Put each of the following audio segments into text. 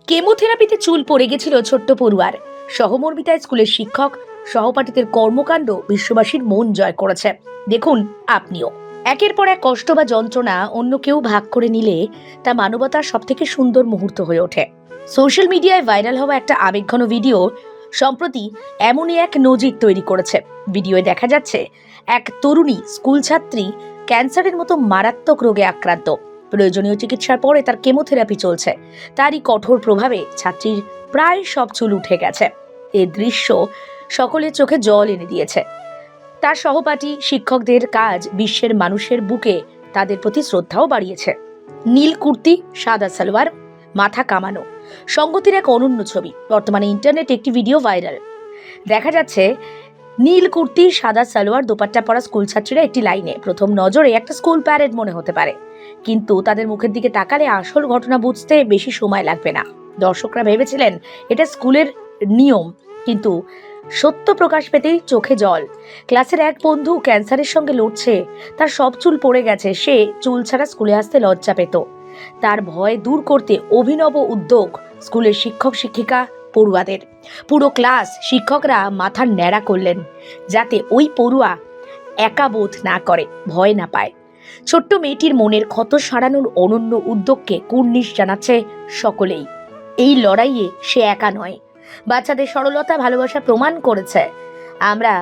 কেমোথেরাপিতে চুল পড়ে গেছিল ছোট্ট পড়ুয়ার। সহমর্মিতায় স্কুলের শিক্ষক সহপাঠীদের কর্মকাণ্ড বিশ্ববাসীর মন জয় করেছে। দেখুন আপনিও। একের পর এক কষ্ট বা যন্ত্রণা অন্য কেউ ভাগ করে নিলে তা মানবতার সব থেকে সুন্দর মুহূর্ত হয়ে ওঠে। সোশ্যাল মিডিয়ায় ভাইরাল হওয়া একটা আবেগঘন ভিডিও সম্প্রতি এমনই এক নজির তৈরি করেছে। ভিডিওয়ে দেখা যাচ্ছে এক তরুণী স্কুল ছাত্রী ক্যান্সারের মতো মারাত্মক রোগে আক্রান্ত। প্রয়োজনীয় চিকিৎসার পরে তার কেমোথেরাপি চলছে। তারই কঠোর প্রভাবে ছাত্রীর প্রায় সব চুল উঠে গেছে। এই দৃশ্য সকলের চোখে জল এনে দিয়েছে। তার সহপাঠী শিক্ষকদের কাজ বিশ্বের মানুষের বুকে তাদের প্রতি শ্রদ্ধাও বাড়িয়েছে। নীল কুর্তি, সাদা সালোয়ার, মাথা কামানো, সঙ্গতির এক অনন্য ছবি বর্তমানে ইন্টারনেটে একটি ভিডিও ভাইরাল। দেখা যাচ্ছে নীল কুর্তি, সাদা সালোয়ার, দোপাট্টা পরা স্কুল ছাত্রীরা একটি লাইনে। প্রথম নজরে একটা স্কুল প্যারেড মনে হতে পারে, কিন্তু তাদের মুখের দিকে তাকালে আসল ঘটনা বুঝতে বেশি সময় লাগবে না। দর্শকরা ভেবেছিলেন এটা স্কুলের নিয়ম, কিন্তু সত্য প্রকাশ পেতেই চোখে জল। ক্লাসের এক বন্ধু ক্যান্সারের সঙ্গে লড়ছে, তার সব চুল পড়ে গেছে। সে চুল ছাড়া স্কুলে আসতে লজ্জা পেত। তার ভয় দূর করতে অভিনব উদ্যোগ স্কুলের শিক্ষক শিক্ষিকা পড়ুয়াদের। পুরো ক্লাস শিক্ষকরা মাথার ন্যাড়া করলেন, যাতে ওই পড়ুয়া একা বোধ না করে, ভয় না পায়। ছোট্ট মেয়েটির মনের ক্ষত সারানোর অনন্য উদ্যোগকে কুর্নিশ জানাচ্ছে সকলেই। এই লড়াইয়ে সে একা নয়। বাচ্চাদের সরলতা, ভালোবাসা প্রমাণ করেছে আমরা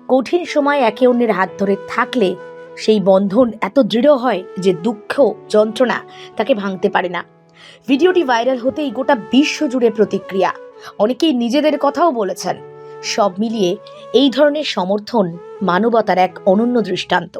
কঠিন সময় একে অন্যের হাত ধরে থাকলে সেই বন্ধন এত দৃঢ় হয় যে দুঃখ, যন্ত্রণা তাকে ভাঙতে পারে না। ভিডিওটি ভাইরাল হতেই গোটা বিশ্ব জুড়ে প্রতিক্রিয়া। অনেকেই নিজেদের কথাও বলেছেন। সব মিলিয়ে এই ধরনের সমর্থন মানবতার এক অনন্য দৃষ্টান্ত।